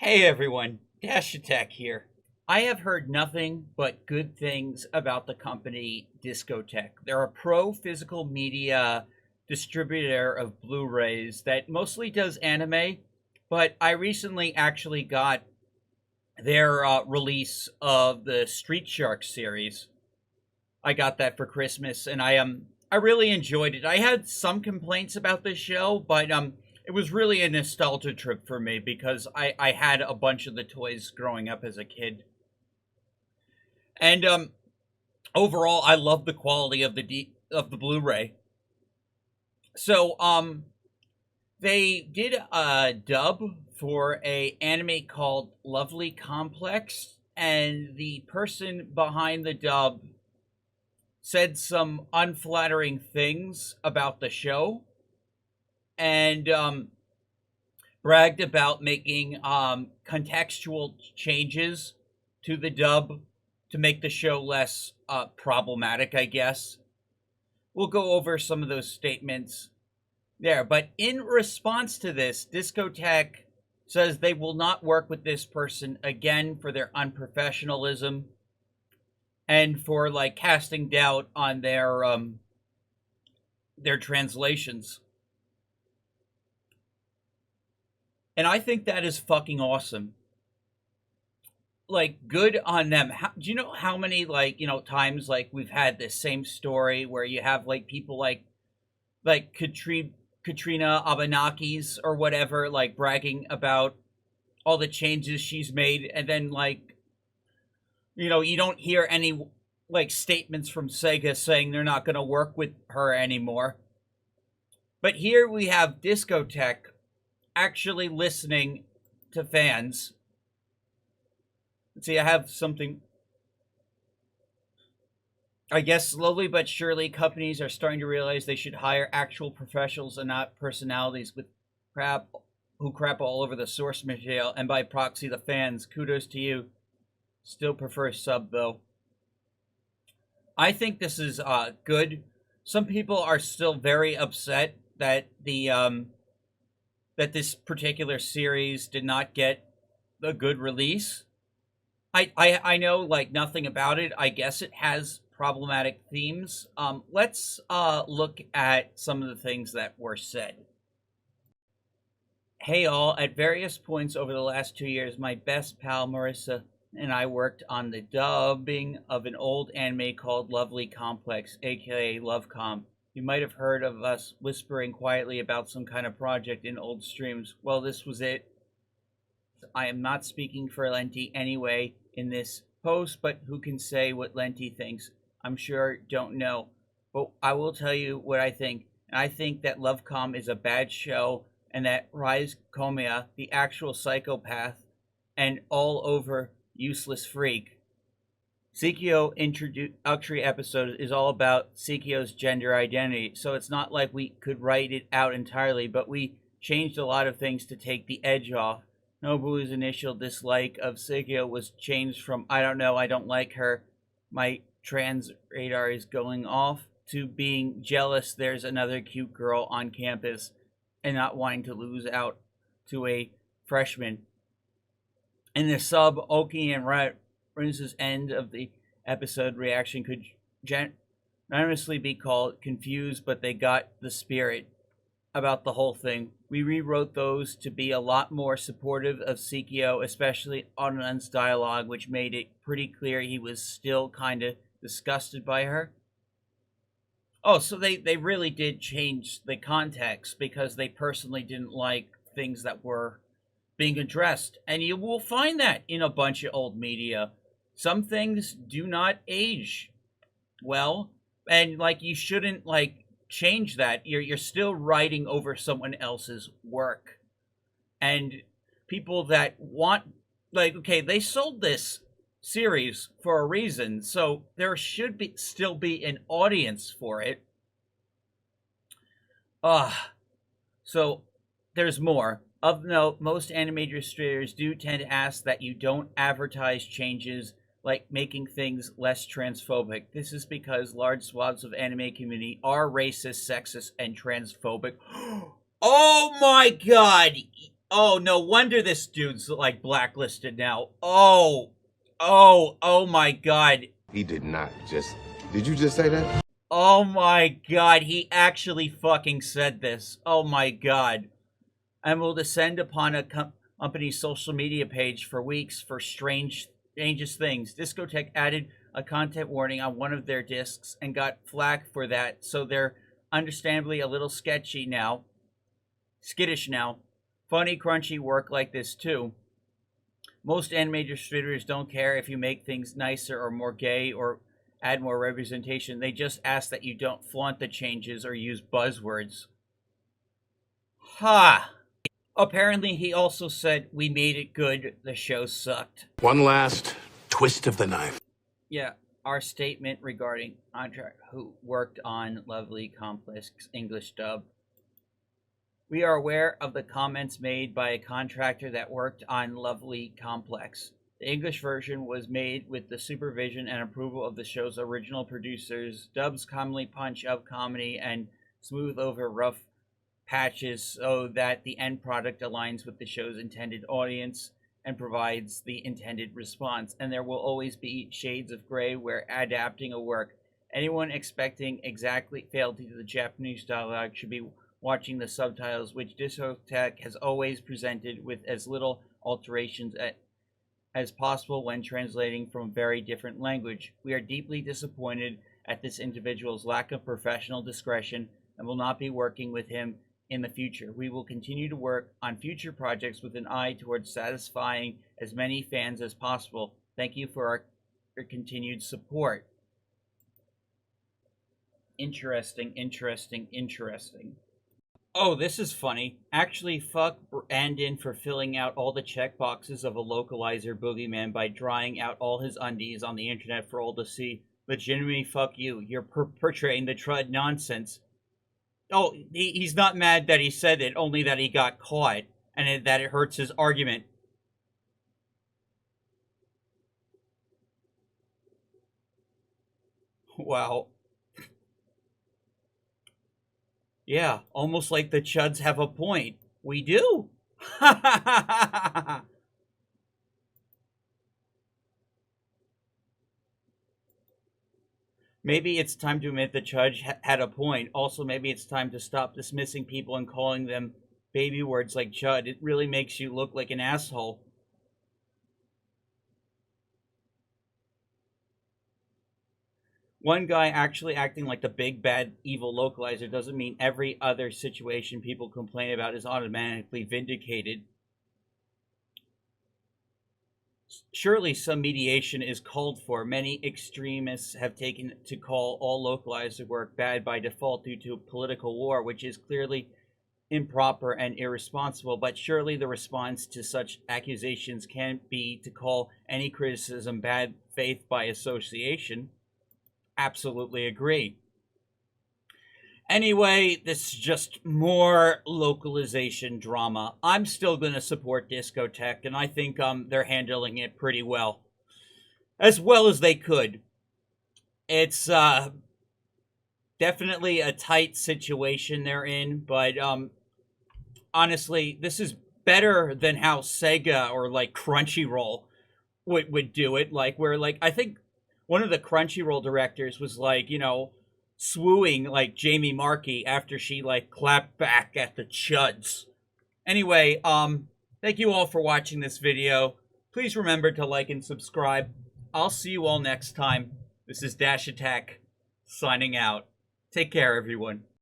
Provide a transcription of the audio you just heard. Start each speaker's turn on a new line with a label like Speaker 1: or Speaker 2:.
Speaker 1: Hey everyone, Discotek here. I have heard nothing but good things about the company Discotek. They're a pro physical media distributor of Blu rays that mostly does anime, but I recently actually got their release of the Street Shark series. I got that for Christmas, and I really enjoyed it. I had some complaints about this show, but it was really a nostalgia trip for me because I had a bunch of the toys growing up as a kid, and overall I love the quality of the Blu-ray. So they did a dub for a anime called Lovely Complex, and the person behind the dub said some unflattering things about the show and bragged about making contextual changes to the dub to make the show less problematic, I guess. We'll go over some of those statements there. But in response to this, Discotek says they will not work with this person again for their unprofessionalism and for like casting doubt on their translations. And I think that is fucking awesome. Like, good on them. Do you know how many times like we've had this same story where you have like people like Katrina Abenakis or whatever, like bragging about all the changes she's made, and then you don't hear any like statements from Sega saying they're not going to work with her anymore. But here we have Discotek actually listening to fans. Let's see, I have something. I guess slowly but surely companies are starting to realize they should hire actual professionals and not personalities with crap who crap all over the source material and by proxy the fans. Kudos to you. Still prefer sub though. I think this is good. Some people are still very upset that that this particular series did not get a good release. I know like nothing about it. I guess it has problematic themes. Let's look at some of the things that were said. Hey all, at various points over the last 2 years, my best pal Marissa and I worked on the dubbing of an old anime called Lovely Complex, aka Lovecom. You might have heard of us whispering quietly about some kind of project in old streams. Well, this was it. I am not speaking for Lenti anyway in this post, but who can say what Lenti thinks? I'm sure don't know. But I will tell you what I think. And I think that Lovecom is a bad show and that Rise Komiya, the actual psychopath and all over useless freak. Sekio introductory episode is all about Sekio's gender identity, so it's not like we could write it out entirely, but we changed a lot of things to take the edge off. Nobu's initial dislike of Sekio was changed from I don't know, I don't like her, my trans radar is going off, to being jealous there's another cute girl on campus and not wanting to lose out to a freshman. In the sub, Oki and Runce's end of the episode reaction could generously be called confused, but they got the spirit about the whole thing. We rewrote those to be a lot more supportive of Sekio, especially Onun's dialogue, which made it pretty clear he was still kind of disgusted by her. Oh, so they really did change the context because they personally didn't like things that were being addressed. And you will find that in a bunch of old media. Some things do not age well, and like you shouldn't like change that. You're still writing over someone else's work. And people that want like okay, they sold this series for a reason, so there should be still be an audience for it. So there's more. Of note, most anime distributors do tend to ask that you don't advertise changes like making things less transphobic. This is because large swaths of anime community are racist, sexist, and transphobic. Oh my god! Oh, no wonder this dude's like blacklisted now. Oh my god.
Speaker 2: He did not just. Did you just say that?
Speaker 1: Oh my god, he actually fucking said this. Oh my god. And will descend upon a company's social media page for weeks for strangest things. Discotek added a content warning on one of their discs and got flack for that, so they're understandably a little skittish now. Funny, crunchy work like this too. Most anime distributors don't care if you make things nicer or more gay or add more representation. They just ask that you don't flaunt the changes or use buzzwords. Ha! Apparently, he also said, "We made it good, the show sucked."
Speaker 3: One last twist of the knife.
Speaker 1: Yeah, our statement regarding contract who worked on Lovely Complex English dub. We are aware of the comments made by a contractor that worked on Lovely Complex. The English version was made with the supervision and approval of the show's original producers. Dubs commonly punch up comedy and smooth over rough patches so that the end product aligns with the show's intended audience and provides the intended response. And there will always be shades of gray where adapting a work. Anyone expecting exactly fealty to the Japanese dialogue should be watching the subtitles, which Discotek has always presented with as little alterations as possible when translating from a very different language. We are deeply disappointed at this individual's lack of professional discretion and will not be working with him in the future. We will continue to work on future projects with an eye towards satisfying as many fans as possible. Thank you for your continued support. Interesting. Oh, this is funny. Actually, fuck Brandon for filling out all the checkboxes of a localizer boogeyman by drawing out all his undies on the internet for all to see. Legitimately, fuck you. You're perpetrating the trud nonsense. Oh, he's not mad that he said it, only that he got caught, and that it hurts his argument. Wow. Yeah, almost like the chuds have a point. We do. Maybe it's time to admit the judge had a point. Also, maybe it's time to stop dismissing people and calling them baby words like chud. It really makes you look like an asshole. One guy actually acting like the big bad evil localizer doesn't mean every other situation people complain about is automatically vindicated. Surely some mediation is called for. Many extremists have taken to call all localizer work bad by default due to political war, which is clearly improper and irresponsible, but surely the response to such accusations can't be to call any criticism bad faith by association. Absolutely agree. Anyway, this is just more localization drama. I'm still going to support Discotek, and I think they're handling it pretty well. As well as they could. It's definitely a tight situation they're in, but honestly, this is better than how Sega or like Crunchyroll would do it. Like where like I think one of the Crunchyroll directors was like, you know, swooing like Jamie Markey after she like clapped back at the chuds. Anyway, thank you all for watching this video. Please remember to like and subscribe. I'll see you all next time. This is Dash Attack signing out. Take care, everyone.